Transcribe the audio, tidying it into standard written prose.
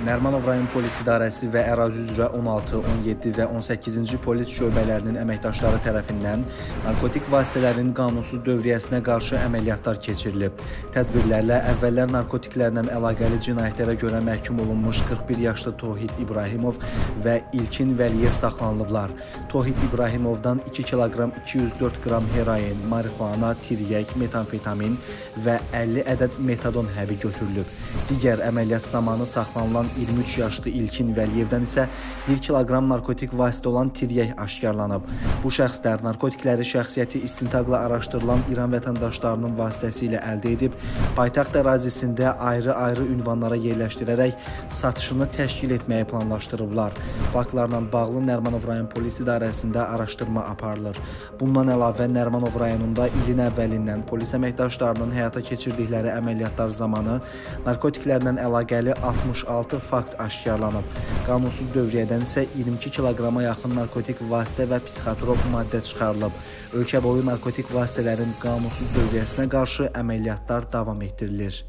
Nərimanov rayon polis idarəsi və ərazi üzrə 16, 17 və 18-ci polis şöbələrinin əməkdaşları tərəfindən narkotik vasitələrin qanunsuz dövriyyəsinə qarşı əməliyyatlar keçirilib. Tədbirlərlə əvvəllər narkotiklərlə əlaqəli cinayətlərə görə məhkum olunmuş 41 yaşlı Tohid İbrahimov və İlkin Vəliyev saxlanılıblar. Tohid İbrahimovdan 2 kiloqram 204 qram heroin, marihuana, tiryək, metamfetamin və 50 ədəd metadon həbi götürülüb. Digər əməliyyat zamanı saxlanılan 23 yaşlı İlkin Vəliyevdən isə 1 kiloqram narkotik vasitə olan tiryək aşkarlanıb. Bu şəxslər narkotikləri şəxsiyyəti istintaqla araşdırılan İran vətəndaşlarının vasitəsilə əldə edib, paytaxt ərazisində ayrı-ayrı ünvanlara yerləşdirərək satışını təşkil etməyi planlaşdırıblar. Faktlarla bağlı Nərimanov rayon polis idarəsində araşdırma aparılır. Bundan əlavə Nərimanov rayonunda ilin əvvəlindən polis əməkdaşlarının həyata keçirdikləri əməliyyatlar zamanı narkotiklərlə əlaqəli 66 fakt aşkarlanıb. Qanunsuz dövriyyədən isə 22 kiloqrama yaxın narkotik vasitə və psixotrop maddə çıxarılıb. Ölkə boyu narkotik vasitələrin qanunsuz dövriyyəsinə qarşı əməliyyatlar davam etdirilir.